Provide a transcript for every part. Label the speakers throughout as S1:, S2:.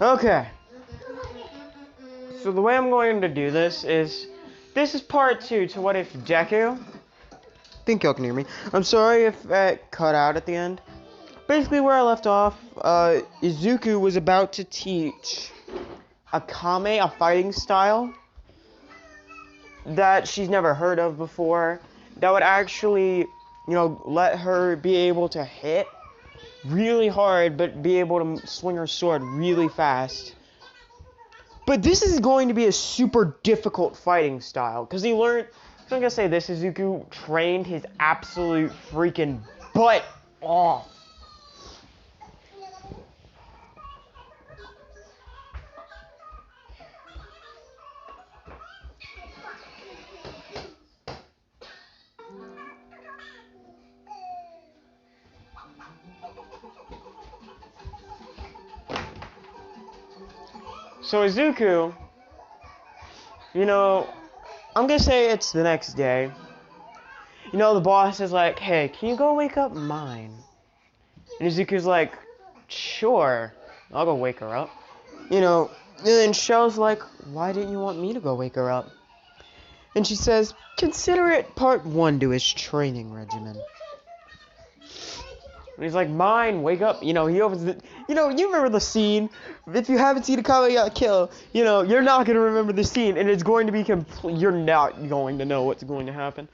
S1: Okay. So the way I'm going to do this is part 2 to What If Deku. I think y'all can hear me. I'm sorry if that cut out at the end. Basically where I left off, Izuku was about to teach Akame a fighting style that she's never heard of before, that would actually, let her be able to hit really hard, but be able to swing her sword really fast. But this is going to be a super difficult fighting style, because he learned, so I'm going to say this, Izuku trained his absolute freaking butt off. So Izuku, I'm gonna say it's the next day. The boss is like, hey, can you go wake up mine? And Izuku's like, sure, I'll go wake her up. And then Shell's like, why didn't you want me to go wake her up? And she says, consider it part 1 to his training regimen. And he's like, mine, wake up. He opens the, you remember the scene. If you haven't seen Akame got killed, you're not going to remember the scene. And it's going to be you're not going to know what's going to happen.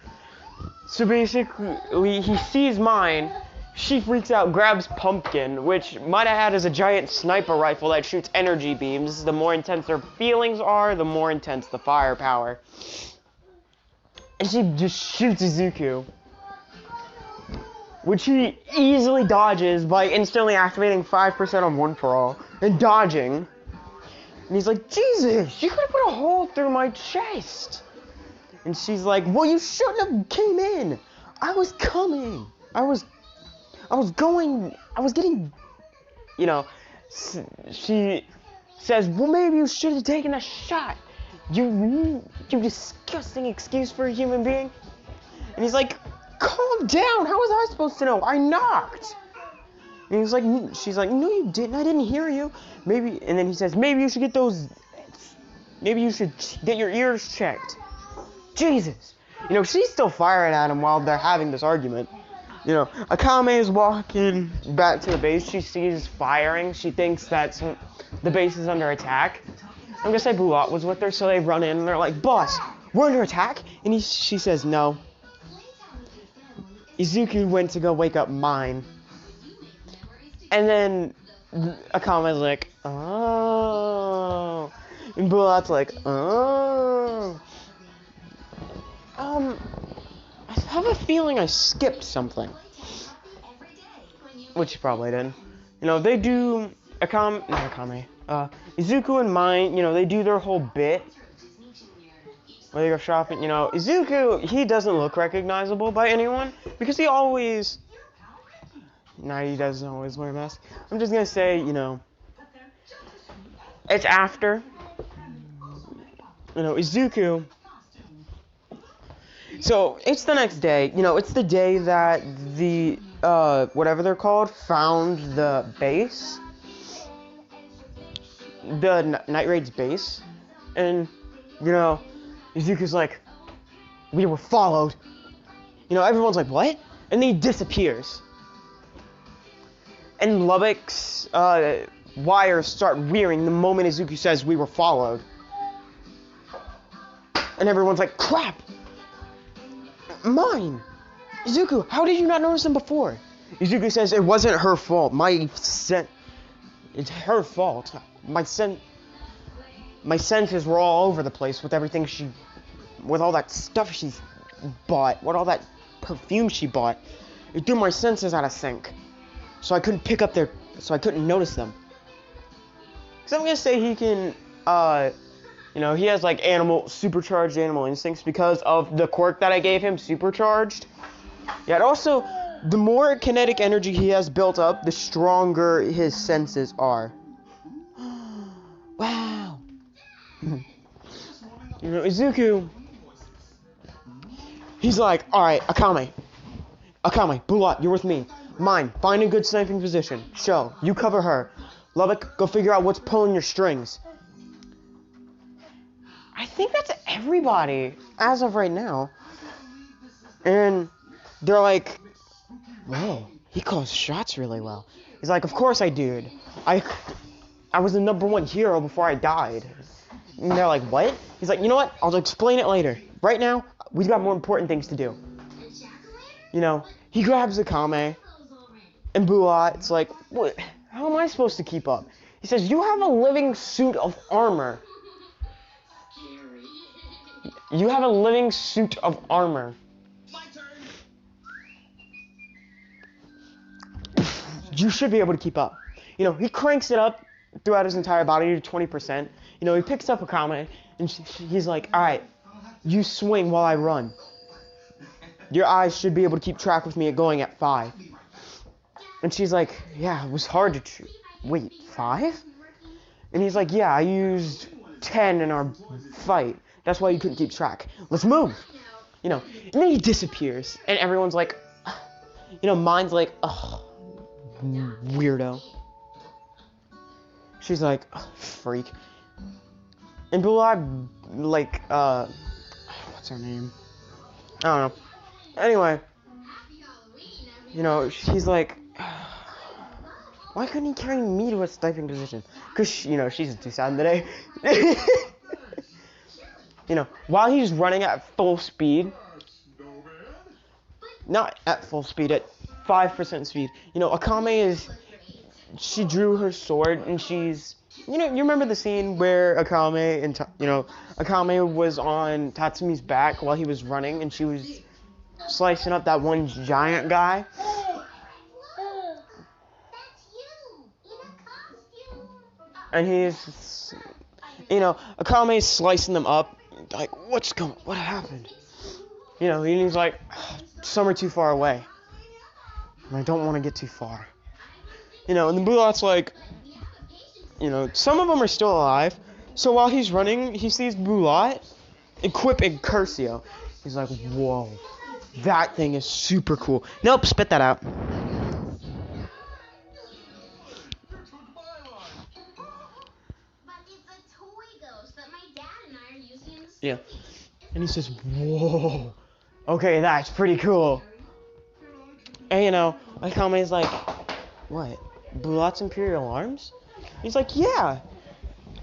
S1: So basically, he sees mine. She freaks out, grabs Pumpkin, which might have had as a giant sniper rifle that shoots energy beams. The more intense their feelings are, the more intense the firepower. And she just shoots Izuku, which he easily dodges by instantly activating 5% on One For All and dodging. And he's like, Jesus, you could have put a hole through my chest. And she's like, well, you shouldn't have came in. I was coming. I was getting, she says, well, maybe you should have taken a shot. You disgusting excuse for a human being. And he's like, calm down. How was I supposed to know? I knocked. And she's like, no, you didn't. I didn't hear you. Maybe. And then he says, maybe you should get your ears checked. Jesus. She's still firing at him while they're having this argument. Akame is walking back to the base. She sees firing. She thinks that the base is under attack. I'm gonna say Bulat was with her, so they run in and they're like, boss, we're under attack? And she says, no. Izuku went to go wake up mine. And then Akame's like, oh. And Bulat's like, oh. I have a feeling I skipped something. Which you probably didn't. They do Izuku and mine, they do their whole bit where they go shopping. Izuku, he doesn't look recognizable by anyone because he doesn't always wear a mask. I'm just gonna say, it's after, Izuku. So it's the next day. It's the day that the whatever they're called found the base. The Night Raid's base, and Izuku's like, we were followed. Everyone's like, what? And then he disappears. And Lubbock's wires start rearing the moment Izuku says we were followed. And everyone's like, crap! Mine! Izuku, how did you not notice them before? Izuku says it wasn't her fault. It's her fault. My senses were all over the place with everything with all that stuff she's bought, with all that perfume she bought. It threw my senses out of sync. So I couldn't so I couldn't notice them. So I'm gonna say he can, he has like supercharged animal instincts because of the quirk that I gave him, supercharged. Yeah, and also, the more kinetic energy he has built up, the stronger his senses are. Wow. Izuku, he's like, alright, Akame, Bulat, you're with me. Mine, find a good sniping position. Show, you cover her. Lubbock, go figure out what's pulling your strings. I think that's everybody as of right now. And they're like, whoa, he calls shots really well. He's like, of course I do. I was the #1 hero before I died. And they're like, what? He's like, you know what? I'll explain it later. Right now, we've got more important things to do. You know, he grabs akame, and Buat's like, what? How am I supposed to keep up? He says, you have a living suit of armor. You have a living suit of armor. You should be able to keep up. You know, he cranks it up throughout his entire body to 20%. You know, he picks up akame, and he's like, alright, you swing while I run. Your eyes should be able to keep track with me at going at 5. And she's like, yeah, it was hard to choose. Wait, 5? And he's like, yeah, I used 10 in our fight. That's why you couldn't keep track. Let's move. You know, and then he disappears. And everyone's like, you know, mine's like, ugh, weirdo. She's like, freak. And Bulat, like, what's her name? I don't know. Anyway, you know, she's like, why couldn't he carry me to a sniping position? Because, you know, she's too sad today. You know, while he's running at full speed, not at full speed, at 5% speed, you know, Akame she drew her sword, and she's, you know, you remember the scene where Akame and, you know, Akame was on Tatsumi's back while he was running, and she was slicing up that one giant guy. And he's, you know, Akame's slicing them up. Like, what happened? You know, and he's like, some are too far away. And I don't want to get too far. You know, and the Bulat's like, you know, some of them are still alive. So while he's running, he sees Bulat equipping Curcio. He's like, whoa. That thing is super cool. Nope, spit that out. Yeah. And he says, whoa. Okay, that's pretty cool. And, you know, Akame's like, what? Bulat's Imperial Arms? He's like, yeah.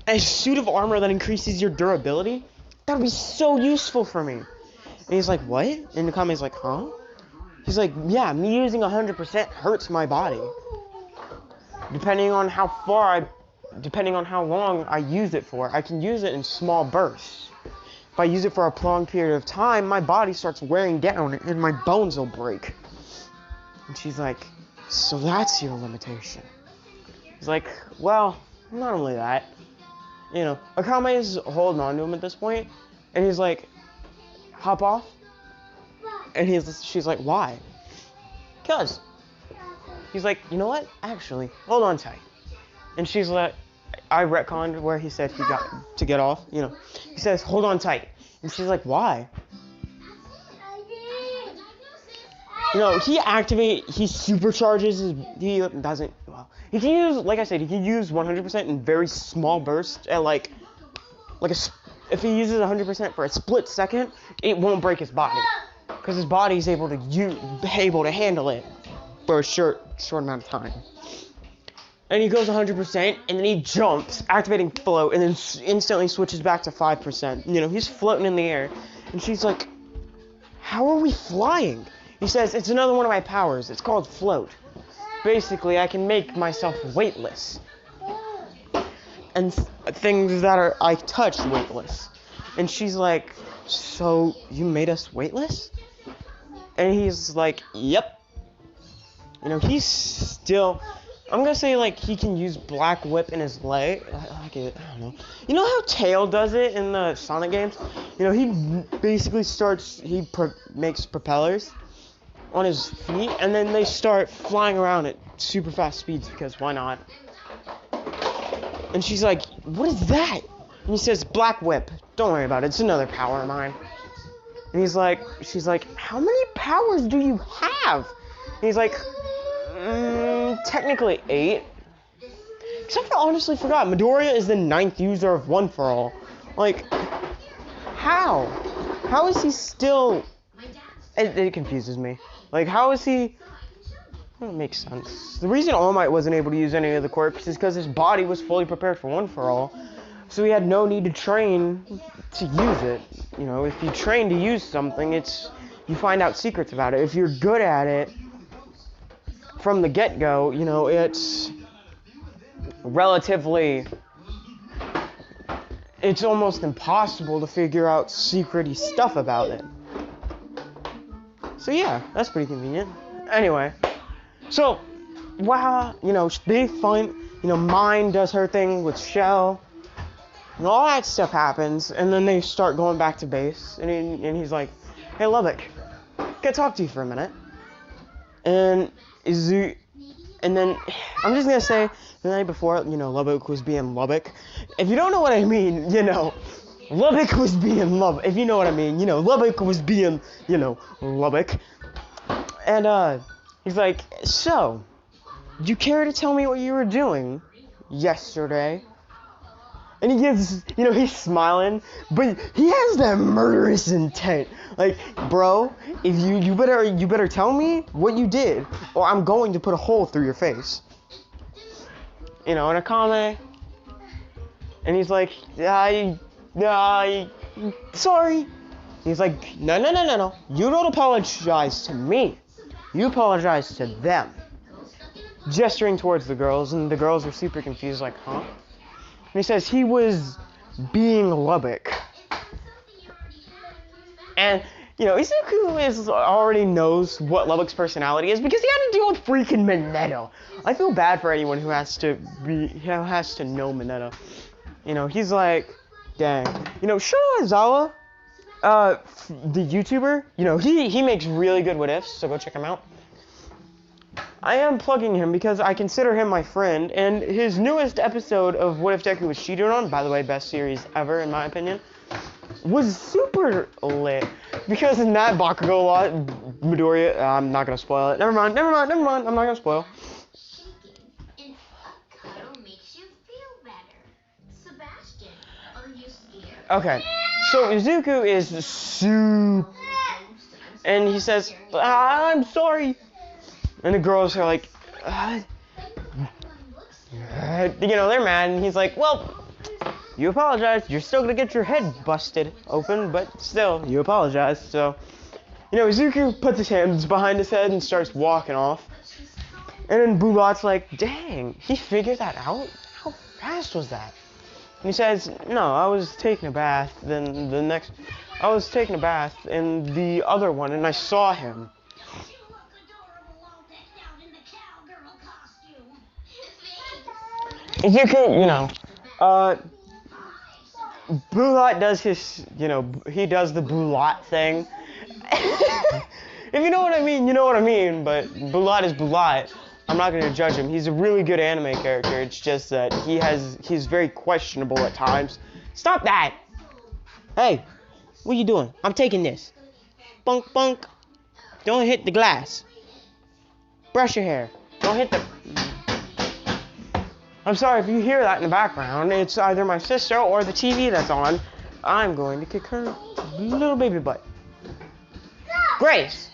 S1: A suit of armor that increases your durability? That would be so useful for me. And he's like, what? And Akame's like, huh? He's like, yeah, me using 100% hurts my body. Depending on how long I use it for, I can use it in small bursts. If I use it for a prolonged period of time, my body starts wearing down and my bones will break. And she's like, so that's your limitation. He's like, well, not only that. You know, Akame is holding on to him at this point, and he's like, hop off. And she's like, why? Because. He's like, you know what? Actually, hold on tight. And she's like, I retconned where he said he got to get off, you know. He says, hold on tight. And she's like, why? You know, he supercharges he doesn't, well, he can use, like I said, he can use 100% in very small bursts at if he uses 100% for a split second, it won't break his body. Because his body's able to handle it for a short amount of time. And he goes 100%, and then he jumps, activating float, and then instantly switches back to 5%. You know, he's floating in the air. And she's like, how are we flying? He says, it's another one of my powers. It's called float. Basically, I can make myself weightless. And things that I touch weightless. And she's like, so you made us weightless? And he's like, yep. You know, he's still, I'm gonna say, like, he can use Black Whip in his leg. I like it, I don't know. You know how Tail does it in the Sonic games? You know, he basically makes propellers on his feet, and then they start flying around at super fast speeds, because why not? And she's like, what is that? And he says, Black Whip. Don't worry about it, it's another power of mine. And she's like, how many powers do you have? And he's like, technically 8. Except for honestly forgot, Midoriya is the 9th user of One For All. Like, how? How is he still... It confuses me. Like, how is he... Well, it makes sense. The reason All Might wasn't able to use any of the quirks is because his body was fully prepared for One For All. So he had no need to train to use it. You know, if you train to use something, you find out secrets about it. If you're good at it from the get-go, you know, it's relatively... It's almost impossible to figure out secrety stuff about it. So yeah, that's pretty convenient. Anyway, so, wow, you know, they find, you know, Mine does her thing with Shell, and all that stuff happens, and then they start going back to base, and he's like, hey, Lubbock, can I talk to you for a minute? And then, I'm just gonna say, the night before, you know, Lubbock was being Lubbock. If you don't know what I mean, you know, Lubbock was being Lubbock. If you know what I mean, you know, Lubbock was being, you know, Lubbock. And, he's like, so, do you care to tell me what you were doing yesterday? And he gives, you know, he's smiling, but he has that murderous intent. Like, bro, if you better tell me what you did, or I'm going to put a hole through your face. You know, and akame, and he's like, sorry. He's like, no. You don't apologize to me. You apologize to them. Gesturing towards the girls, and the girls are super confused, like, huh? And he says he was being Lubbock. And, you know, Izuku already knows what Lubbock's personality is because he had to deal with freaking Mineta. I feel bad for anyone who has to know Mineta. You know, he's like, dang. You know, Shoto Aizawa, the YouTuber, you know, he makes really good what ifs, so go check him out. I am plugging him because I consider him my friend, and his newest episode of What If Deku was cheated on, by the way, best series ever in my opinion, was super lit. Because in that Bakugo lot, Midoriya, I'm not gonna spoil it. Never mind, I'm not gonna spoil. Okay, so Izuku is super, and he says, I'm sorry. And the girls are like, you know, they're mad, and he's like, well, you apologize. You're still gonna get your head busted open, but still, you apologize. So, you know, Izuku puts his hands behind his head and starts walking off. And then Bulat's like, dang, he figured that out? How fast was that? And he says, no, I was taking a bath, I was taking a bath in the other one, and I saw him. Izuku, you know, Bulat does his, you know, he does the Bulat thing. If you know what I mean, you know what I mean, but Bulat is Bulat. I'm not going to judge him. He's a really good anime character. It's just that he's very questionable at times. Stop that! Hey, what are you doing? I'm taking this. Bunk, bunk. Don't hit the glass. Brush your hair. Don't hit the... I'm sorry if you hear that in the background. It's either my sister or the TV that's on. I'm going to kick her little baby butt. Grace,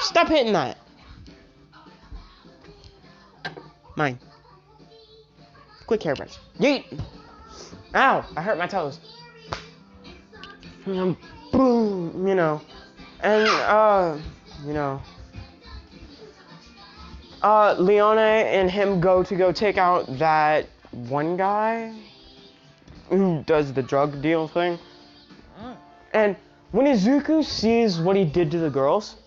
S1: stop hitting that. Mine. Quick hairbrush. Yeet. Ow, I hurt my toes. Boom, you know. And, you know. Leone and him go take out that one guy who does the drug deal thing. And when Izuku sees what he did to the girls,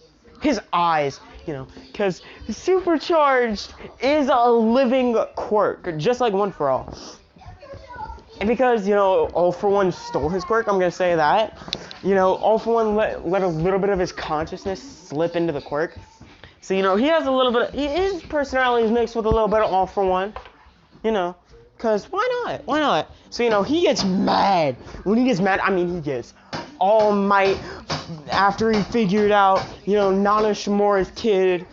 S1: his eyes, you know, because Supercharged is a living quirk, just like One For All. And because, you know, All For One stole his quirk, I'm going to say that. You know, All For One let a little bit of his consciousness slip into the quirk. So, you know, he has a little bit of, his personality is mixed with a little bit of All For One, you know, because why not? Why not? So, you know, he gets mad. When he gets mad, I mean, he gets All Might after he figured out, you know, Nana Shimura's kid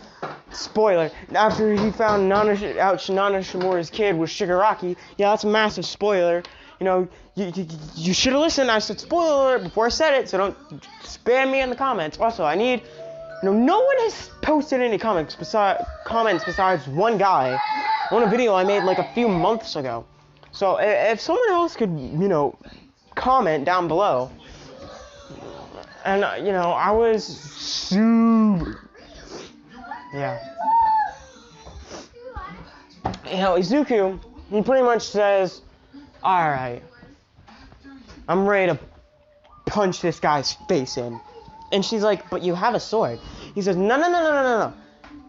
S1: Spoiler, after he found out Nana Shimura's kid was Shigaraki, yeah, that's a massive spoiler. You know, you should have listened. I said spoiler alert before I said it, so don't spam me in the comments. Also, I need, no one has posted any comments besides one guy on a video I made like a few months ago. So if someone else could, comment down below. And, I was super... Yeah. Izuku, he pretty much says, alright, I'm ready to punch this guy's face in. And she's like, but you have a sword. He says, no.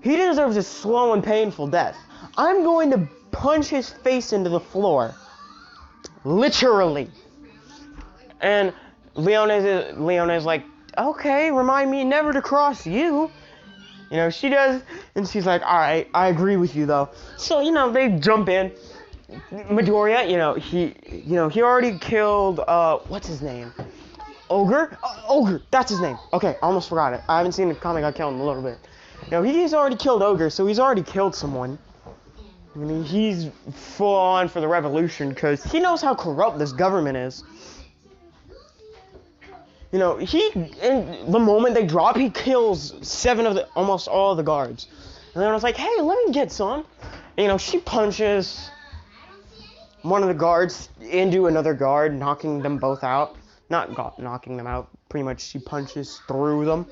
S1: He deserves a slow and painful death. I'm going to punch his face into the floor. Literally. And Leona's like, okay, remind me never to cross you. She does, and she's like, alright, I agree with you, though. So, they jump in. Midoriya, he already killed, what's his name? Ogre? Ogre, that's his name. Okay, I almost forgot it. I haven't seen the comic I killed in a little bit. He's already killed Ogre, so he's already killed someone. He's full on for the revolution, because he knows how corrupt this government is. In the moment they drop, he kills almost all of the guards. And then I was like, hey, let me get some. And, she punches one of the guards into another guard, knocking them both out. Not knocking them out, pretty much she punches through them.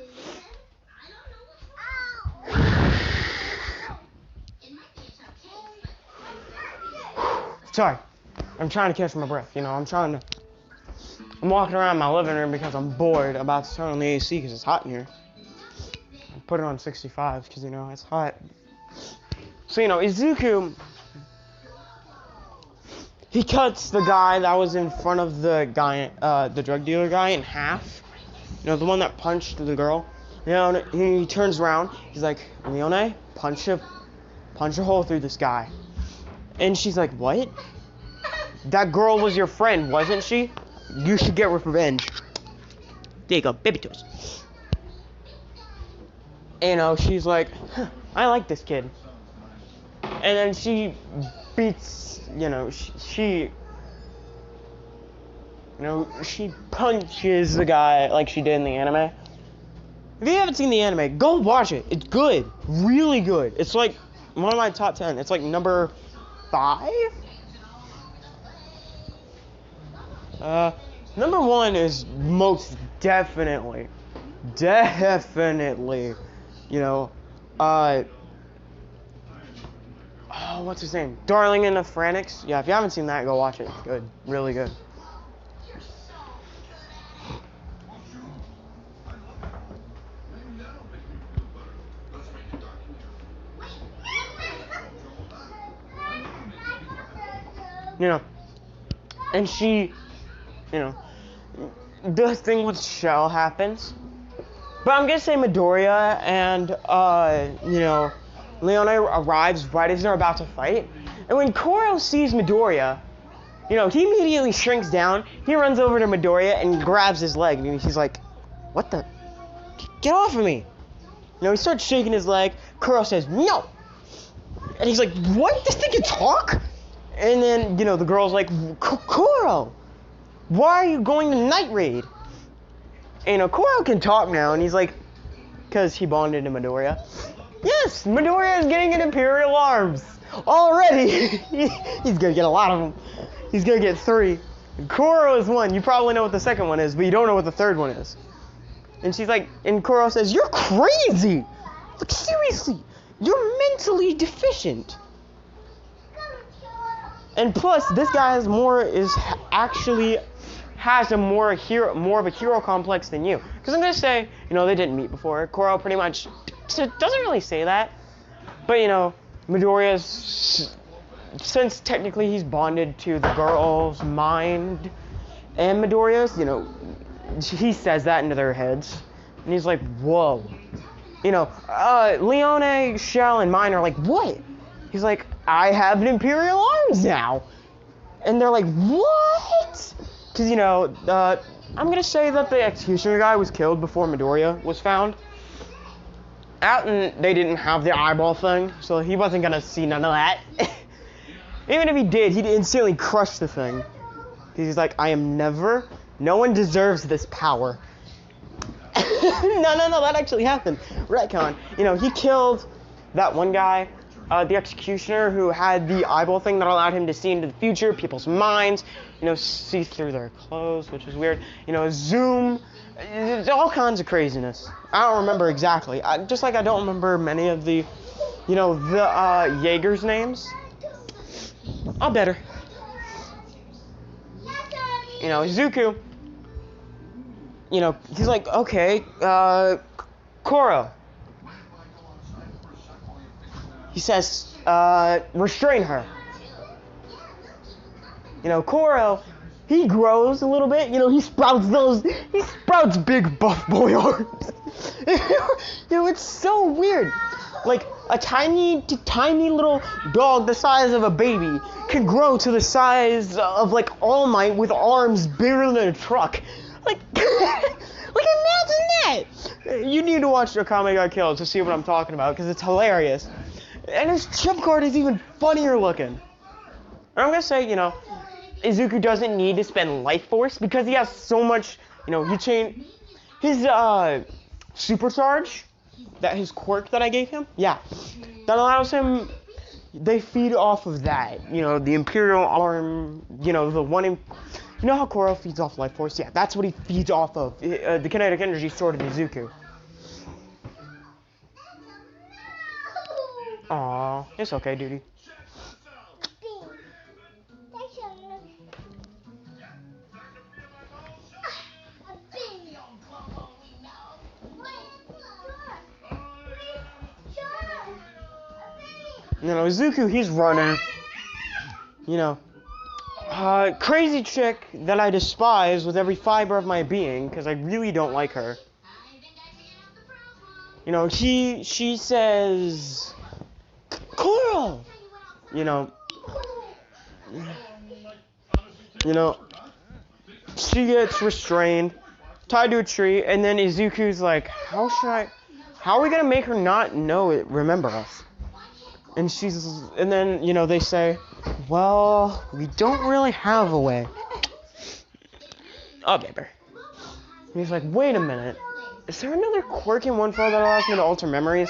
S1: Sorry, I'm trying to catch my breath, I'm walking around my living room because I'm bored, about to turn on the AC because it's hot in here. I put it on 65 because, it's hot. So, Izuku, he cuts the guy that was in front of the guy, the drug dealer guy, in half. The one that punched the girl. He turns around. He's like, Leone, punch a hole through this guy. And she's like, what? That girl was your friend, wasn't she? You should get revenge. There you go, baby toes. She's like, huh, I like this kid. And then she beats, she punches the guy like she did in the anime. If you haven't seen the anime, go watch it. It's good. Really good. It's like one of my top 10. It's like number 5? Number 1 is most definitely, what's his name? Darling in the Franxx. Yeah, if you haven't seen that, go watch it. It's good. Really good. And she, the thing with Shell happens. But I'm gonna say Midoriya and, Leone arrives right as they're about to fight. And when Koro sees Midoriya, he immediately shrinks down. He runs over to Midoriya and grabs his leg. And he's like, what the? Get off of me. He starts shaking his leg. Koro says, no. And he's like, what? This thing can talk? And then, the girl's like, Koro, why are you going to Night Raid? And, Koro can talk now, and he's like, because he bonded to Midoriya. Yes, Midoriya is getting an Imperial Arms. Already. He's going to get a lot of them. He's going to get 3. And Koro is 1. You probably know what the second one is, but you don't know what the third one is. And she's like, and Koro says, you're crazy. Like, seriously, you're mentally deficient. And plus, this guy has more of a hero complex than you. Because I'm gonna say, they didn't meet before. Koro pretty much doesn't really say that. But Midoriya's, since technically he's bonded to the girl's mind and Midoriya's, he says that into their heads. And he's like, whoa. Leone, Shell, and mine are like, what? He's like, I have an Imperial Arms now. And they're like, what? Because, I'm going to say that the Executioner guy was killed before Midoriya was found. Out and they didn't have the eyeball thing, so he wasn't gonna see none of that. Even if he did, he'd instantly crush the thing. He's like, I am never, no one deserves this power. No, that actually happened. Retcon. You know, he killed that one guy, the executioner, who had the eyeball thing that allowed him to see into the future, people's minds, you know, see through their clothes, which was weird. You know, zoom, all kinds of craziness. I don't remember exactly. Just like I don't remember many of the, you know, the Jaeger's names. I'll better. You know, Izuku, you know, he's like, okay, Koro. He says, restrain her. You know, Koro, he grows a little bit. You know, he sprouts big buff boy arms. You know, it's so weird. Like, a tiny little dog the size of a baby can grow to the size of, like, All Might with arms bigger than a truck. Like, like, imagine that! You need to watch Akame Got Killed to see what I'm talking about, because it's hilarious. And his trump card is even funnier looking. And I'm gonna say, you know, Izuku doesn't need to spend life force because he has so much, you know, his supercharge, his quirk that I gave him, yeah, that allows him, they feed off of that, you know, the Imperial Arm, you know, you know how Koro feeds off life force? Yeah, that's what he feeds off of, the kinetic energy stored in Izuku. Aww, it's okay, duty. You know, Izuku, he's running. You know, crazy chick that I despise with every fiber of my being, because I really don't like her. You know, she says, Koro! You know, she gets restrained, tied to a tree, and then Izuku's like, how are we gonna make her not remember us? And then, you know, they say, well, we don't really have a way. Oh, baby. And he's like, wait a minute. Is there another quirk in One For All that allows me to alter memories?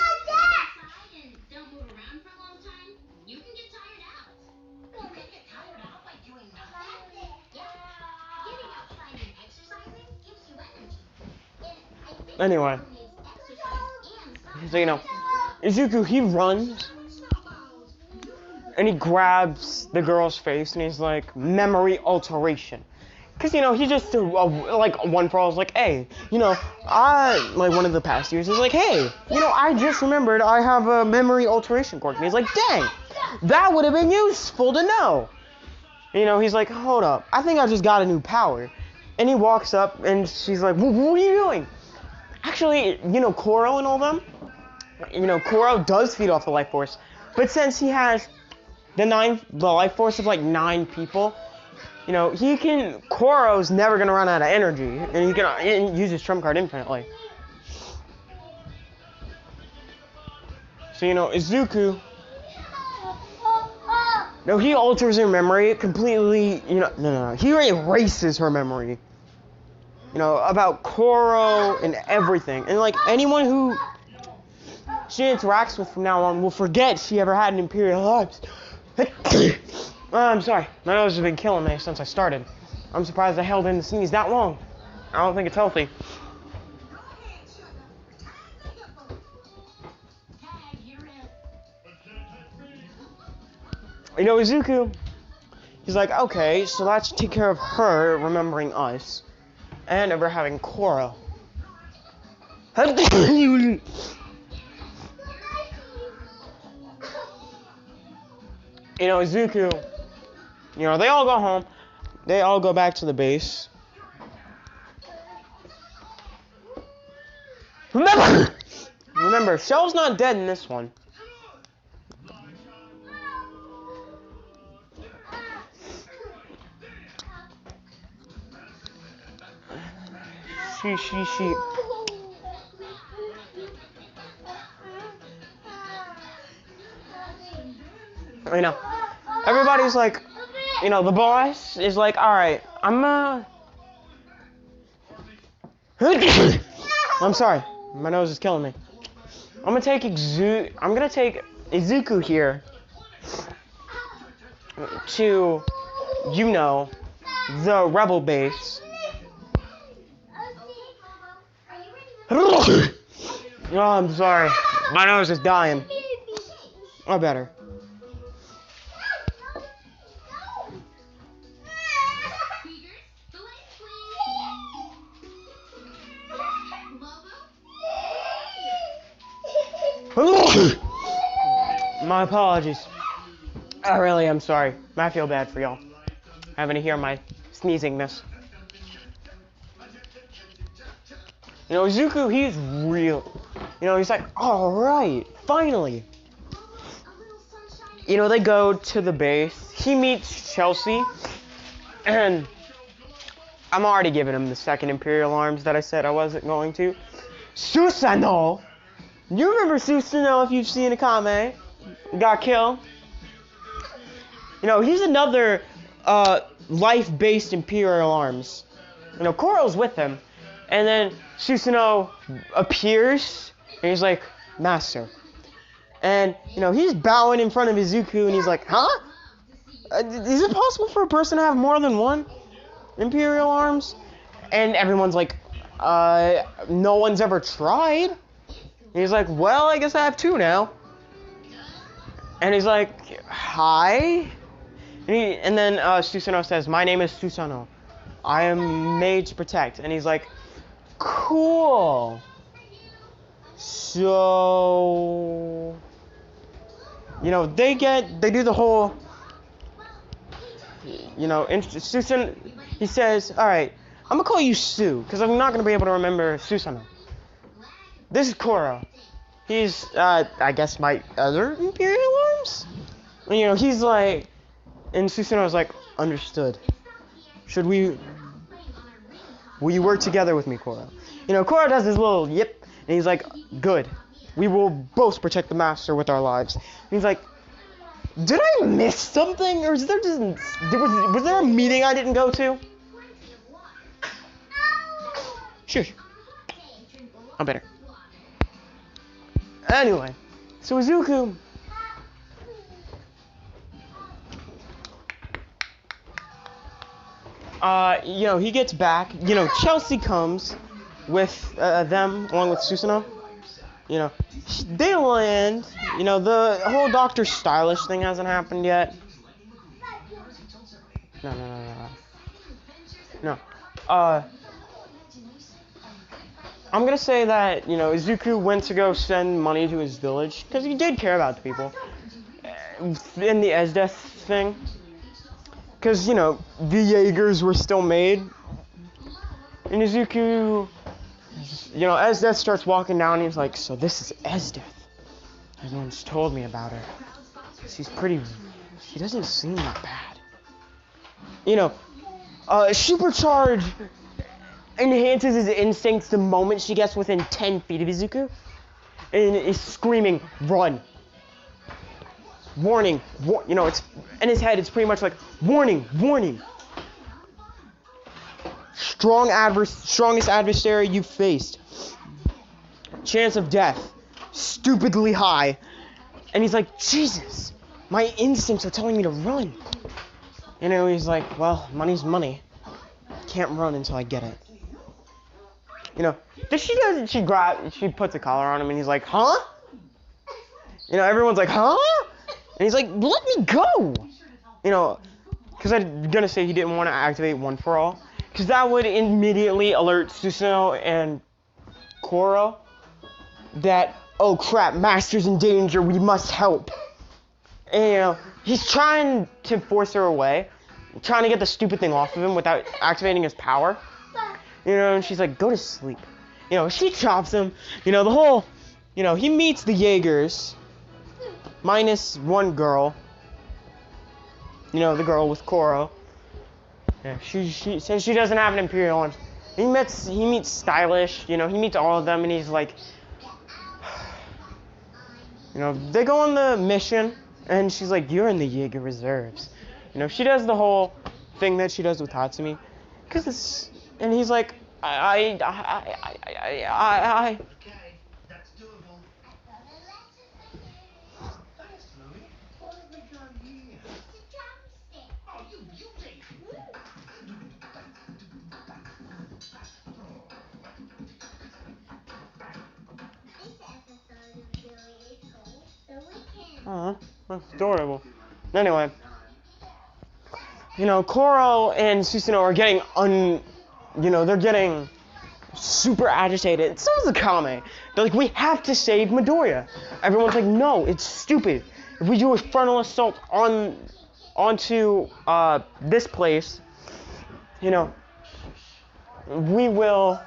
S1: Anyway. So, you know, Izuku, he runs. And he grabs the girl's face and he's like, memory alteration. Because, you know, he just, like, One For All is like, hey, you know, like, one of the past years is like, hey, you know, I just remembered I have a memory alteration quirk. And he's like, dang, that would have been useful to know. You know, he's like, hold up, I think I just got a new power. And he walks up and she's like, what are you doing? Actually, you know, Koro and all them, you know, Koro does feed off the life force. But since he has the life force of like 9 people, you know, Koro's never gonna run out of energy, and he can use his trump card infinitely. So, you know, Izuku, no, he alters her memory completely, you know, no, he erases her memory, you know, about Koro and everything, and like anyone who she interacts with from now on will forget she ever had an Imperial Arms. I'm sorry, my nose has been killing me since I started. I'm surprised I held in the sneeze that long. I don't think it's healthy. You know, Izuku, he's like, okay, so let's take care of her remembering us, and of her having Koro. You know, Izuku, you know, they all go home. They all go back to the base. Remember, Shell's not dead in this one. She. You know, everybody's like, you know, the boss is like, all right, I'm sorry, my nose is killing me. I'm gonna take Izuku here to, you know, the rebel base. Oh, I'm sorry. My nose is dying. Or better. My apologies. I really am sorry. I feel bad for y'all having to hear my sneezingness. You know, Izuku, he's real. You know, he's like, alright, finally. You know, they go to the base. He meets Chelsea. And I'm already giving him the second Imperial Arms that I said I wasn't going to. Susanoo! You remember Susanoo if you've seen Akame? Got killed. You know, he's another life-based Imperial Arms. You know, Koro's with him. And then Susanoo appears, and he's like, Master. And, you know, he's bowing in front of Izuku, and he's like, huh? Is it possible for a person to have more than one Imperial Arms? And everyone's like, no one's ever tried. And he's like, well, I guess I have two now. And he's like, hi? And then Susanoo says, my name is Susanoo. I am made to protect. And he's like, cool. So, you know, they do the whole, you know, he says, all right, I'm going to call you Sue, because I'm not going to be able to remember Susanoo. This is Koro. He's, I guess, my other Imperial Arms? And, you know, he's like, and Susanoo's like, understood. Will you work together with me, Koro? You know, Koro does his little yip, and he's like, good. We will both protect the Master with our lives. And he's like, did I miss something? Or was there a meeting I didn't go to? Shush. I'm better. Anyway, so Izuku, you know, he gets back. You know, Chelsea comes with them along with Susanoo. You know, they land. You know, the whole Dr. Stylish thing hasn't happened yet. No. I'm gonna say that, you know, Izuku went to go send money to his village, because he did care about the people. In the Esdeath thing. Because, you know, the Jaegers were still made. And Izuku, you know, Esdeath starts walking down, and he's like, so this is Esdeath. Everyone's told me about her. She doesn't seem that bad. You know, Supercharge enhances his instincts the moment she gets within 10 feet of Izuku, and is screaming, run. Warning. You know, it's in his head, it's pretty much like, warning, warning. Strongest adversary you've faced. Chance of death. Stupidly high. And he's like, Jesus, my instincts are telling me to run. You know, he's like, well, money's money. Can't run until I get it. You know, she puts a collar on him, and he's like, huh? You know, everyone's like, huh? And he's like, let me go! You know, because I'm gonna say he didn't want to activate One for All, because that would immediately alert Susanoo and Koro that, oh crap, Master's in danger, we must help. And, you know, he's trying to force her away, trying to get the stupid thing off of him without activating his power. You know, and she's like, go to sleep. You know, she chops him. You know, the whole, you know, he meets the Jaegers, minus one girl. You know, the girl with Koro. Yeah, she says she doesn't have an Imperial Arms. He meets Stylish. You know, he meets all of them, and he's like, you know, they go on the mission, And she's like, you're in the Jaeger reserves. You know, she does the whole thing that she does with Tatsumi. And he's like, I. Aw, that's adorable. Anyway, you know, Koro and Susanoo are getting they're getting super agitated. So is Akame. They're like, we have to save Midoriya. Everyone's like, no, it's stupid. If we do a frontal assault onto this place, you know, we will.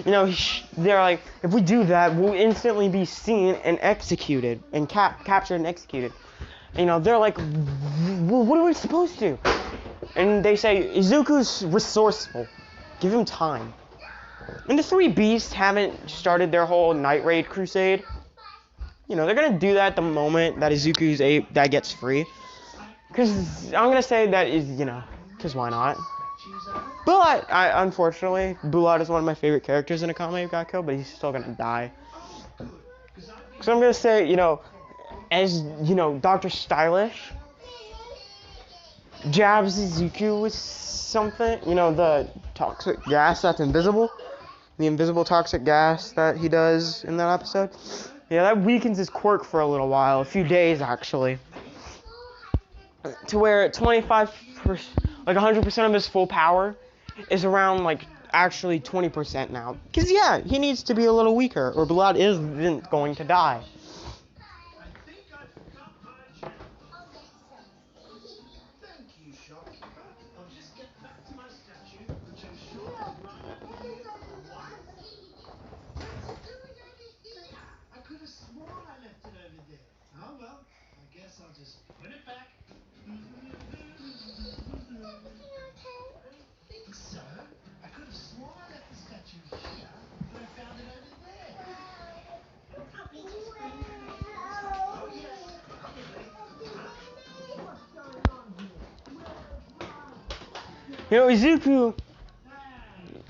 S1: You know, they're like, if we do that, we'll instantly be seen and executed, and captured and executed. You know, they're like, what are we supposed to do? And they say, Izuku's resourceful. Give him time. And the three beasts haven't started their whole night raid crusade. You know, they're gonna do that the moment that that gets free. Because I'm gonna say that is, you know, because why not? But, unfortunately, Bulat is one of my favorite characters in Akame got killed, but he's still gonna die. So I'm gonna say, you know, as, you know, Dr. Stylish jabs Izuku with something, you know, the toxic gas that's invisible. The invisible toxic gas that he does in that episode. Yeah, that weakens his quirk for a little while, a few days actually. To where 25%, like 100% of his full power is around like actually 20% now. Because yeah, he needs to be a little weaker or Blood isn't going to die. You know, Izuku,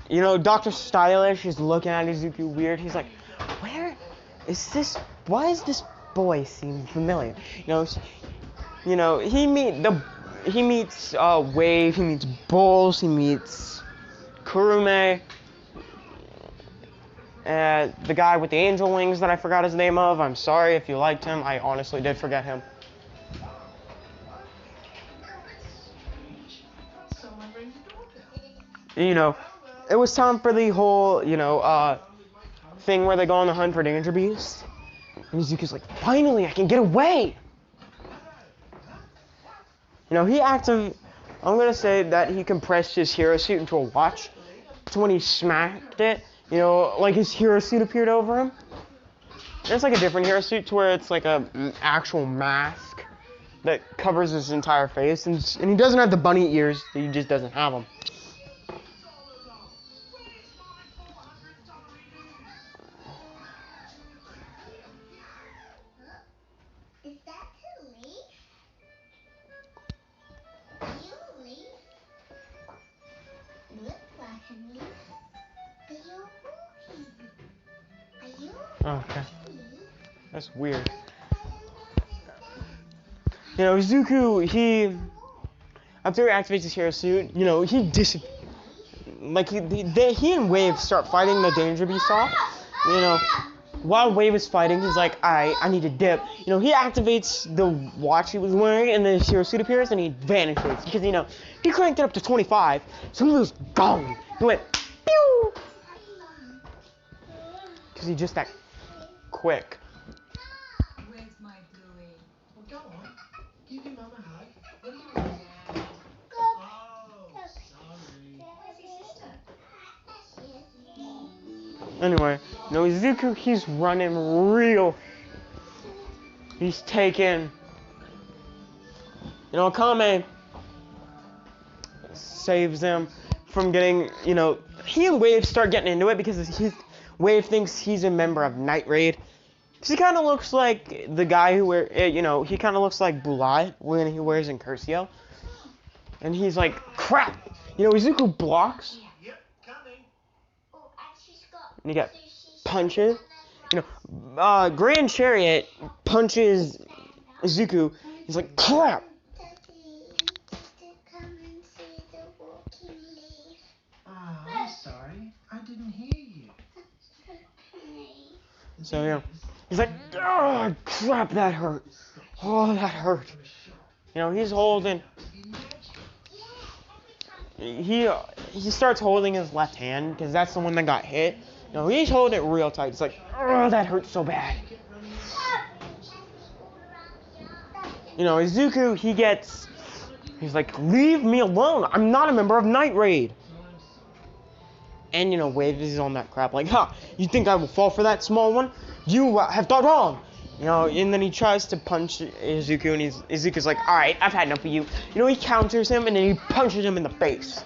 S1: you know, Dr. Stylish is looking at Izuku weird. He's like, why is this boy seem familiar? You know, he meets Wave, he meets Bulls, he meets Kurume, the guy with the angel wings that I forgot his name of. I'm sorry if you liked him. I honestly did forget him. You know, it was time for the whole, you know, thing where they go on the hunt for Danger Beast. And Izuku's like, finally, I can get away! You know, I'm gonna say that he compressed his hero suit into a watch. So when he smacked it, you know, like his hero suit appeared over him. And it's like a different hero suit to where it's like an actual mask that covers his entire face. And he doesn't have the bunny ears, he just doesn't have them. Okay. That's weird. You know, Izuku, after he activates his hero suit, you know, he and Wave start fighting the Danger Beast off. You know, while Wave is fighting, he's like, I need to dip. You know, he activates the watch he was wearing, and then his hero suit appears, and he vanishes. Because, you know, he cranked it up to 25, so he was gone. He went, pew! Because he's just that quick.
S2: Where's my Bluey?
S3: Well, go on. Give your mum a hug. What are you doing? Oh, sorry.
S2: Where's your sister?
S1: Anyway, no, Izuku, he's running real. He's taken. You know, Akame saves him from getting, you know, he and Wave start getting into it because Wave thinks he's a member of Night Raid. He kind of looks like the guy who he kind of looks like Bulat when he wears Incursio. And he's like, crap! Izuku blocks.
S3: Yep, coming.
S1: And he got punches. Grand Chariot punches Izuku. He's like, crap!
S3: I'm sorry. I didn't hear you.
S1: So, he's like, oh, crap, that hurt. Oh, that hurt. He's holding... He starts holding his left hand, because that's the one that got hit. He's holding it real tight. He's like, oh, that hurts so bad. Izuku, he's like, leave me alone. I'm not a member of Night Raid. And, Wave is on that crap, like, you think I will fall for that small one? You have thought wrong. And then he tries to punch Izuku, and Izuku's like, alright, I've had enough of you. He counters him, and then he punches him in the face.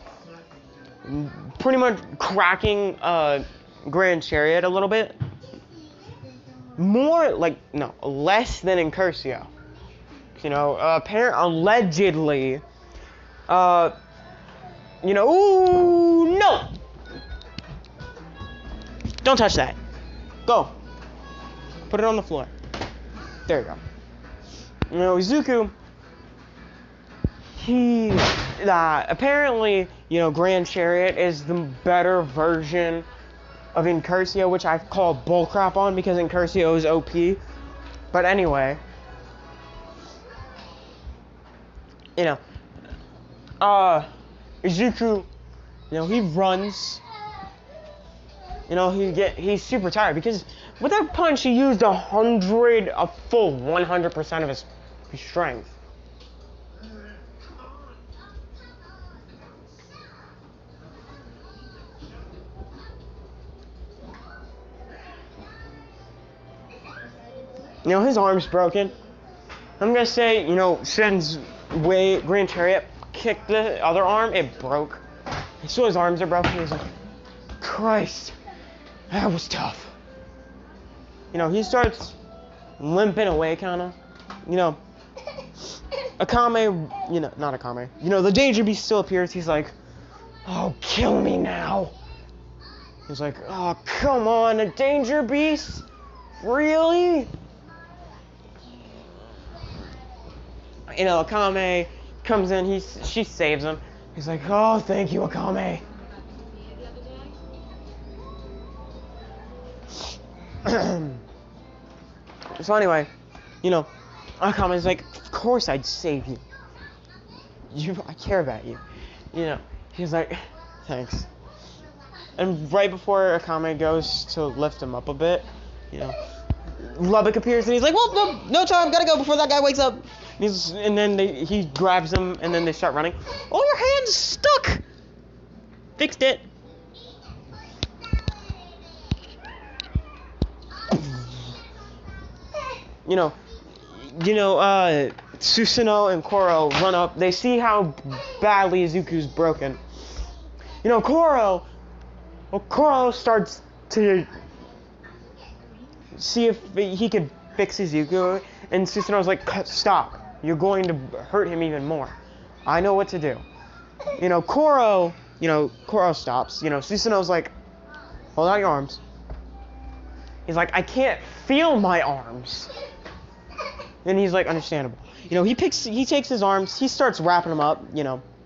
S1: Pretty much cracking Grand Chariot a little bit. Less than Incursio. Allegedly, ooh, no! Don't touch that. Go. Put it on the floor. There you go. Izuku, he, apparently, Grand Chariot is the better version of Incursio, which I call bullcrap on because Incursio is OP. But anyway, Izuku, he runs. He's super tired because with that punch he used a full 100% of his strength. His arm's broken. I'm gonna say, since Grand Chariot kicked the other arm, it broke. So his arms are broken. He's like, Christ. That was tough. He starts limping away, kind of. Akame, not Akame. The Danger Beast still appears. He's like, oh, kill me now. He's like, oh, come on, a Danger Beast? Really? Akame comes in. She saves him. He's like, oh, thank you, Akame. So anyway, Akame's like, of course I'd save you. I care about you. He's like, thanks. And right before Akame goes to lift him up a bit, Lubbock appears and he's like, well, no time, gotta go before that guy wakes up. And then he grabs him and then they start running. Oh, your hand's stuck! Fixed it. Susanoo and Koro run up. They see how badly Izuku's broken. Koro starts to see if he could fix Izuku, and Susanoo's like, stop. You're going to hurt him even more. I know what to do. Koro stops. Susanoo's like, hold out your arms. He's like, I can't feel my arms. And he's like, understandable. He takes his arms, he starts wrapping them up,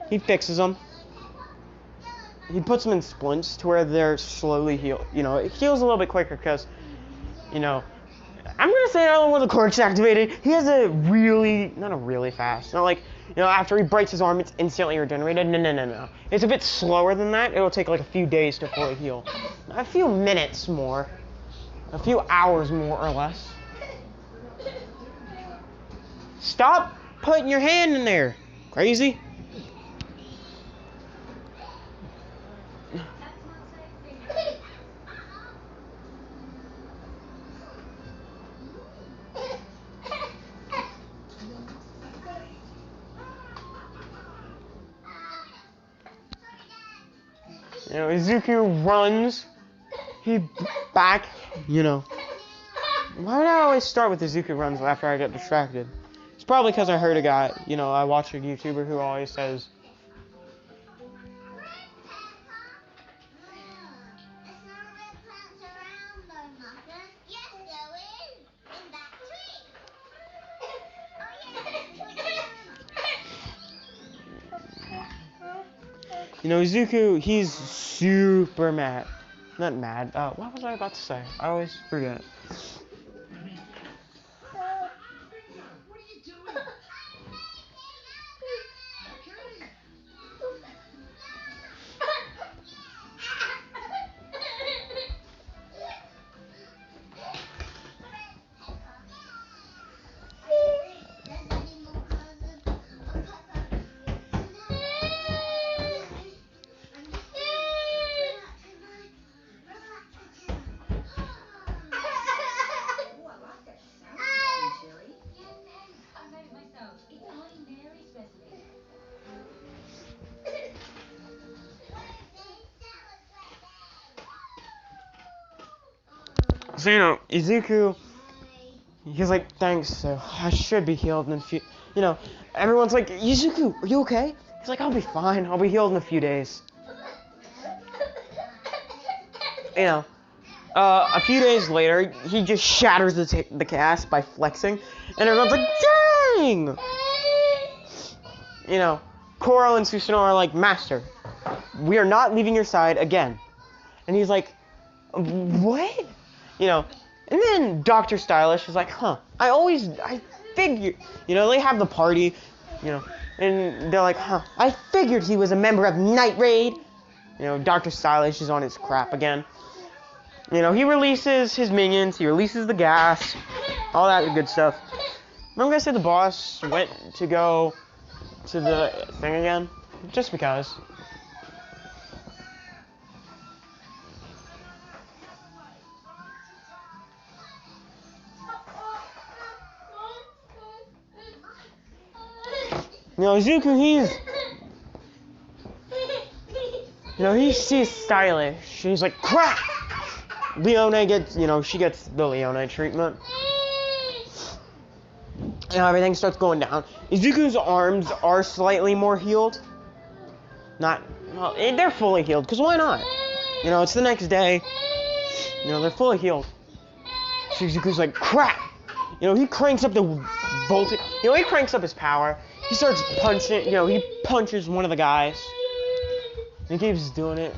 S1: he fixes them. He puts them in splints to where they're slowly healed. It heals a little bit quicker because, I'm gonna say another one of the quirks activated. He has not a really fast, not like, after he breaks his arm, it's instantly regenerated. No. It's a bit slower than that. It'll take like a few days to fully heal. A few minutes more. A few hours more or less. Stop putting your hand in there. Crazy. Izuku runs he back, you know. Why do I always start with Izuku runs after I get distracted? It's probably because I heard a guy, you know, I watch a YouTuber who always says, you know, Izuku, he's super mad. Not mad. What was I about to say? I always forget.
S3: What are you doing?
S1: So, you know, Izuku, he's like, thanks, so I should be healed in a few, you know, everyone's like, Izuku, are you okay? He's like, I'll be fine, I'll be healed in a few days. You know, a few days later, he just shatters the cast by flexing, and everyone's like, dang! You know, Koro and Susanoo are like, Master, we are not leaving your side again. And he's like, what? You know, and then Dr. Stylish is like, I figured, you know, they have the party, you know, and they're like, I figured he was a member of Night Raid. You know, Dr. Stylish is on his crap again. You know, he releases his minions, he releases the gas, all that good stuff. Remember I said the boss went to go to the thing again? Just because. You know, Izuku, he sees Stylish. He's like, crap! Leone gets, you know, she gets the Leone treatment. You know, everything starts going down. Izuku's arms are slightly more healed. Well, they're fully healed, because why not? You know, it's the next day. You know, they're fully healed. So Izuku's like, crap! You know, he cranks up the voltage. You know, he cranks up his power. He starts punching, you know, he punches one of the guys. And he keeps doing it.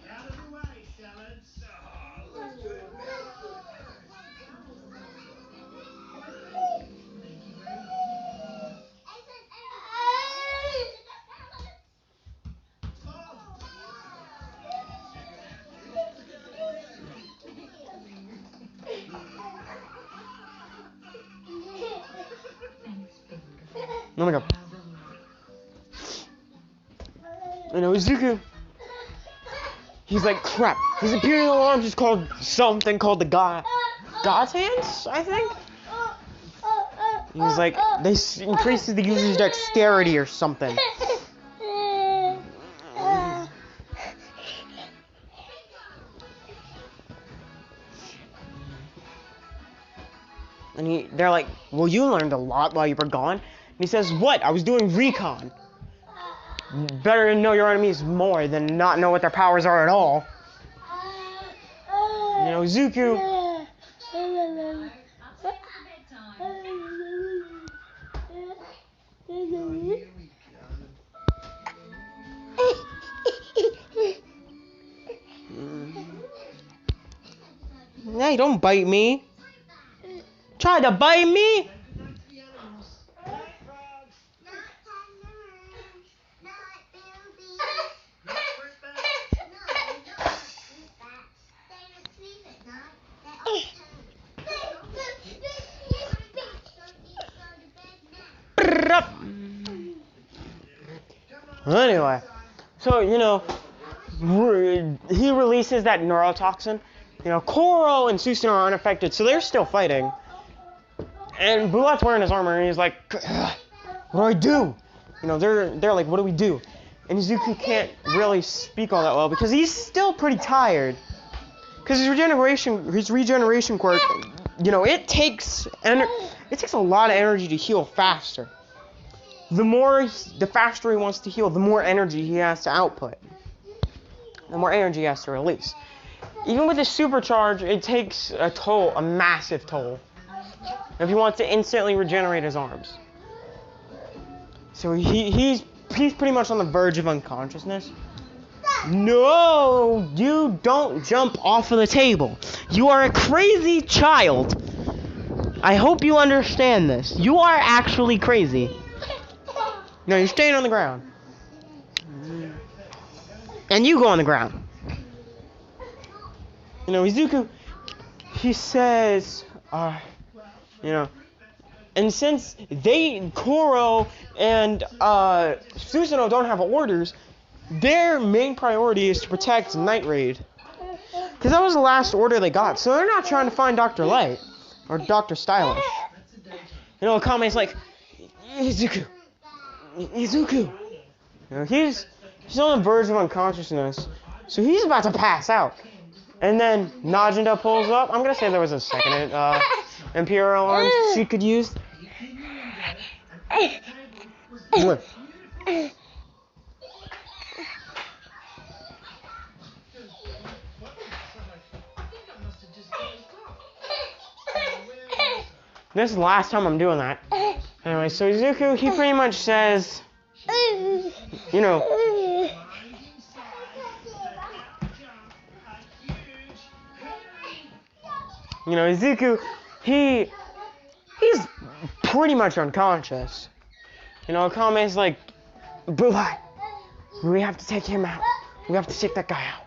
S3: Out of the way, salads.
S1: Oh my god. You know, Izuku, he's like, crap. His Imperial arms is called something called the God's Hands, I think? He's like, they increases the user's dexterity or something. And they're like, well, you learned a lot while you were gone. And he says, what? I was doing recon. Better to know your enemies more than not know what their powers are at all. You know, Zuku. Hey, don't bite me. Try to bite me. Anyway, so, you know, he releases that neurotoxin. You know, Koro and Susanoo are unaffected, so they're still fighting. And Bulat's wearing his armor, and he's like, what do I do? You know, they're like, what do we do? And Izuku can't really speak all that well because he's still pretty tired. Because his regeneration quirk, you know, it takes a lot of energy to heal faster. The faster he wants to heal, the more energy he has to output. The more energy he has to release. Even with his supercharge, it takes a massive toll. If he wants to instantly regenerate his arms. So he's pretty much on the verge of unconsciousness. No, you don't jump off of the table. You are a crazy child. I hope you understand this. You are actually crazy. No, you're staying on the ground. And you go on the ground. You know, Izuku, he says, you know, and since Koro and Susanoo don't have orders, their main priority is to protect Night Raid. Because that was the last order they got, so they're not trying to find Dr. Light or Dr. Stylish. You know, Akame's like, Izuku. You know, he's on the verge of unconsciousness, so he's about to pass out. And then Najinda pulls up. I'm gonna say there was a second Imperial arm she could use. This is the last time I'm doing that. Anyway, so Izuku, he pretty much says, you know, Izuku, he's pretty much unconscious. You know, Akame's like, Bulleye, we have to take him out. We have to take that guy out.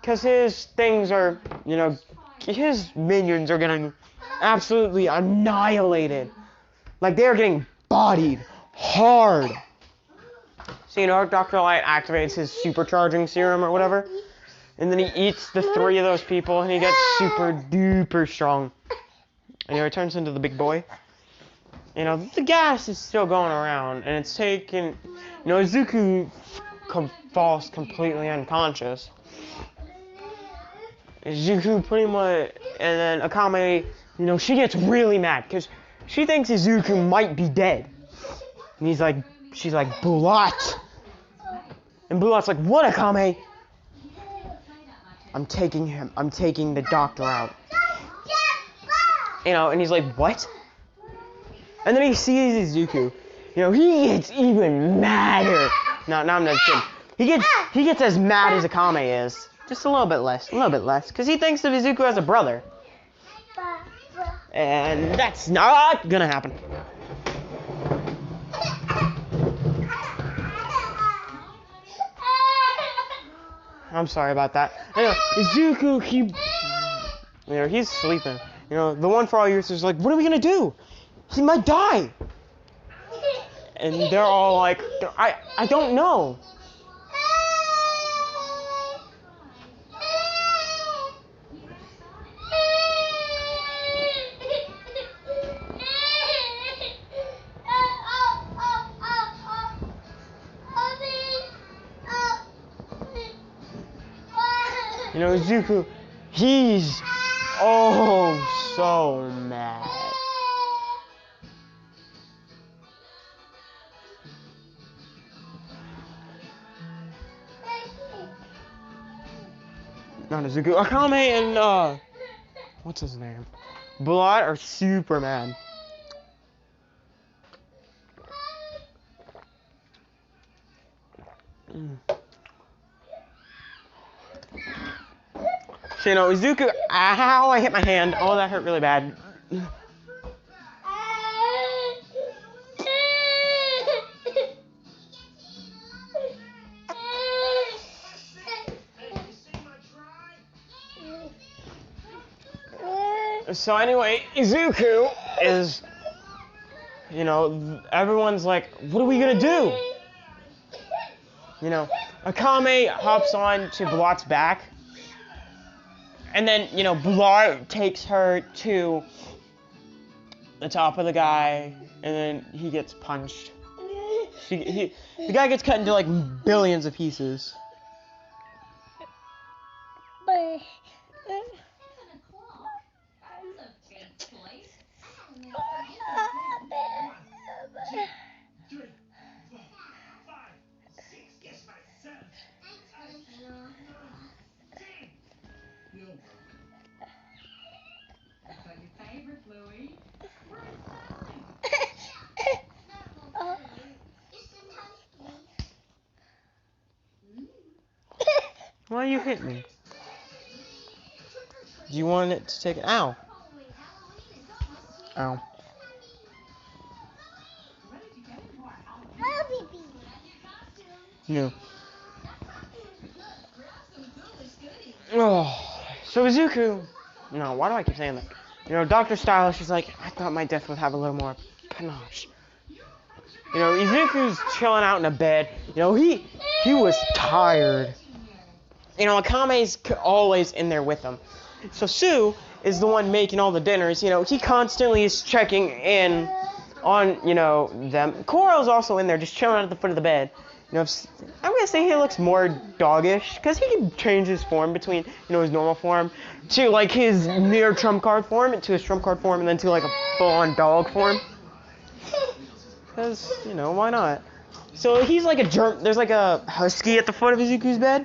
S1: Because his things are, you know, his minions are getting absolutely annihilated. Like, they are getting bodied hard. So, you know, Dr. Light activates his supercharging serum or whatever. And then he eats the 3 of those people and he gets super duper strong. And he returns into the big boy. You know, the gas is still going around and it's taken, you know, Izuku falls completely unconscious. Izuku pretty much, and then Akame, you know, she gets really mad because she thinks Izuku might be dead. And she's like, Bulat. And Bulat's like, what, Akame? I'm taking the doctor out. You know, and he's like, what? And then he sees Izuku. You know, he gets even madder. No, I'm not kidding. He gets as mad as Akame is. Just a little bit less. Because he thinks of Izuku as a brother. And that's not gonna happen. I'm sorry about that. Anyway, Izuku, he's sleeping. You know, the one for all years is like, what are we gonna do? He might die. And they're all like, I don't know. You know, Izuku, he's so mad. Not Izuku, Akame and, what's his name? Blood are super mad. So, you know, Izuku, ow, I hit my hand. Oh, that hurt really bad. So anyway, Izuku is, you know, everyone's like, what are we gonna do? You know, Akame hops on to Blat's back. And then, you know, Blat takes her to the top of the guy, and then he gets punched. The guy gets cut into like billions of pieces. Why you hit me? Do you want it to take it? Ow. Ow. No. Oh. So Izuku. No, why do I keep saying that? You know, Dr. Stylish is like, I thought my death would have a little more panache. You know, Izuku's chilling out in a bed. You know, he was tired. You know, Akame's always in there with him. So Sue is the one making all the dinners. You know, he constantly is checking in on, you know, them. Koro's also in there just chilling at the foot of the bed. You know, I'm going to say he looks more doggish because he can change his form between, you know, his normal form to, like, his near trump card form, to his trump card form, and then to, like, a full-on dog form. Because, you know, why not? So he's like a germ. There's like a husky at the foot of Izuku's bed.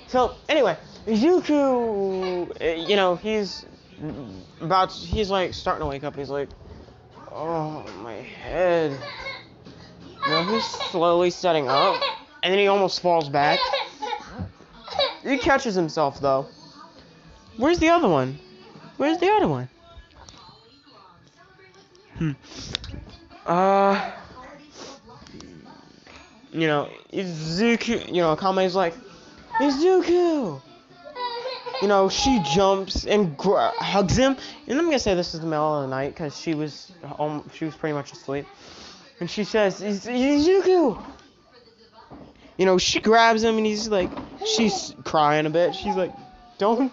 S1: So anyway, Izuku, you know, he's like starting to wake up. He's like, oh, my head. You know, he's slowly setting up, and then he almost falls back. He catches himself though. Where's the other one? Where's the other one? You know, Izuku, you know, Akame's like, Izuku! You know, she jumps and hugs him. And I'm gonna say this is the middle of the night because she was pretty much asleep. And she says, Izuku! You know, she grabs him and he's like, she's crying a bit. She's like, don't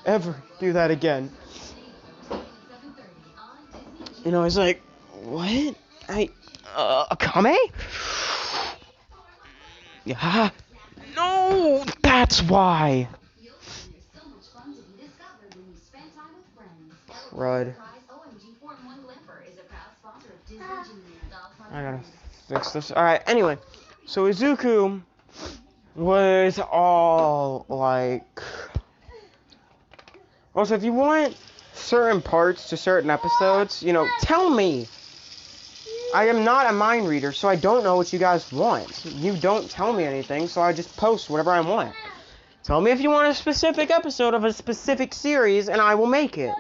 S1: ever do that again. You know, he's like, what? Akame? Yeah. No, that's why. Crud. I gotta fix this. Alright, anyway. So Izuku was all like... Also, if you want certain parts to certain episodes, you know, tell me. I am not a mind reader, so I don't know what you guys want. You don't tell me anything, so I just post whatever I want. Tell me if you want a specific episode of a specific series, and I will make it.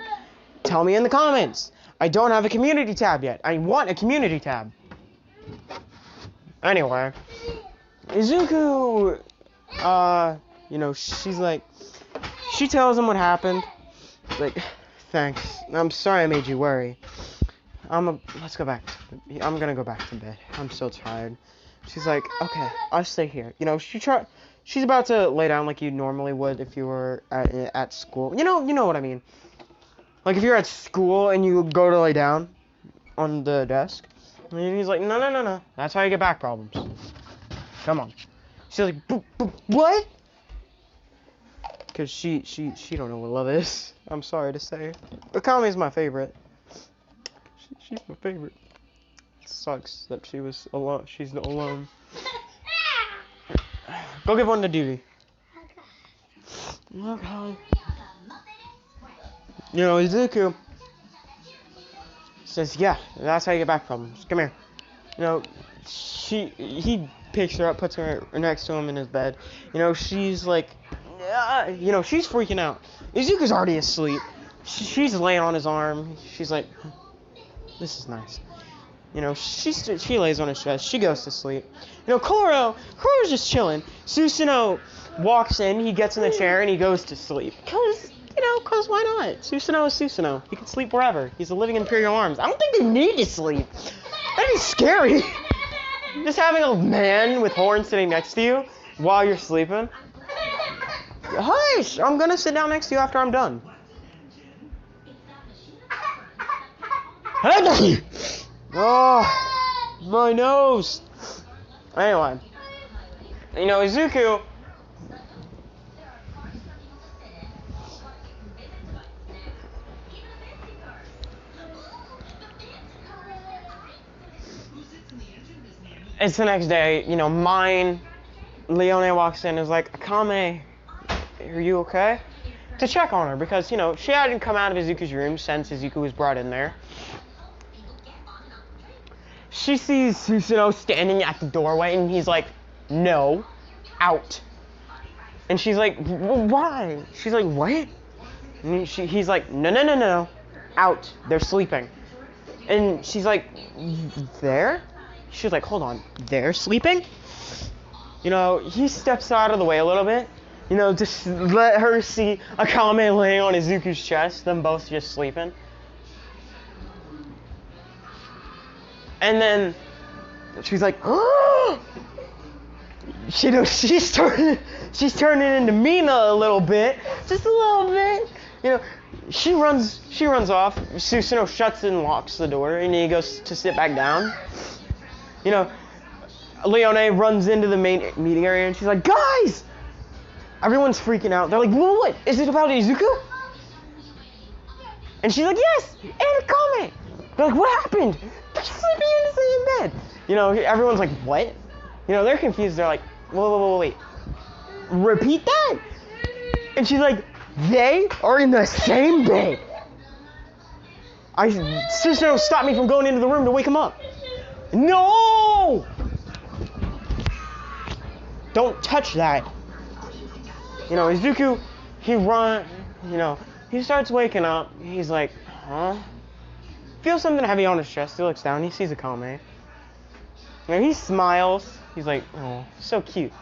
S1: Tell me in the comments. I don't have a community tab yet. I want a community tab. Anyway. Izuku, you know, she's like, she tells him what happened. Like, thanks. I'm sorry I made you worry. Let's go back. I'm gonna go back to bed. I'm so tired. She's like, okay, I'll stay here. You know, she's about to lay down like you normally would if you were at school. You know what I mean. Like if you're at school and you go to lay down on the desk. And he's like, no. That's how you get back problems. Come on. She's like, what? Because she don't know what love is. I'm sorry to say. Akame's my favorite. She's my favorite. It sucks that she was alone. She's alone. Go give one to duty. Okay. You know, Izuku says, yeah, that's how you get back problems. Come here. You know, he picks her up, puts her next to him in his bed. You know, she's like, you know, she's freaking out. Izuku's already asleep. She's laying on his arm. She's like, this is nice. You know, she lays on his chest. She goes to sleep. You know, Koro's just chilling. Susanoo walks in. He gets in the chair and he goes to sleep. Cause why not? Susanoo is Susanoo. He can sleep wherever. He's a living Imperial Arms. I don't think they need to sleep. That'd be scary. Just having a man with horns sitting next to you while you're sleeping. Hush! I'm gonna sit down next to you after I'm done. Oh, my nose. Anyway, you know, Izuku. It's the next day, you know, Leone walks in and is like, Akame, are you okay? To check on her, because, you know, she hadn't come out of Izuku's room since Izuku was brought in there. She sees Susanoo standing at the doorway, and he's like, no, out. And she's like, why? She's like, what? And he's like, no, out. They're sleeping. And she's like, there? She's like, hold on, they're sleeping? You know, he steps out of the way a little bit. You know, just let her see Akame laying on Izuku's chest, them both just sleeping. And then she's like, oh! She's turning into Mina a little bit, just a little bit. You know, she runs off. Susanoo shuts and locks the door, and he goes to sit back down. You know, Leone runs into the main meeting area, and she's like, guys! Everyone's freaking out. They're like, what? Is it about Izuku? And she's like, yes! And Akame! They're like, what happened? They're sleeping in the same bed. You know, everyone's like, what? You know, they're confused. They're like, wait. Repeat that? And she's like, they are in the same bed. Susanoo stopped me from going into the room to wake him up. No! Don't touch that. You know, Izuku, he starts waking up. He's like, huh? Feels something heavy on his chest. He looks down. He sees Akame. And he smiles. He's like, oh, so cute.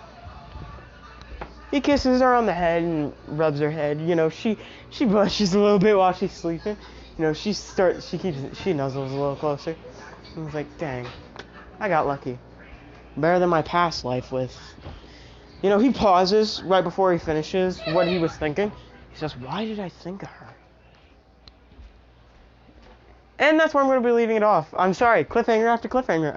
S1: He kisses her on the head and rubs her head. You know, she blushes a little bit while she's sleeping. You know, she nuzzles a little closer. And he's like, dang, I got lucky. Better than my past life with. You know, he pauses right before he finishes what he was thinking. He says, why did I think of her? And that's where I'm going to be leaving it off. I'm sorry, cliffhanger after cliffhanger.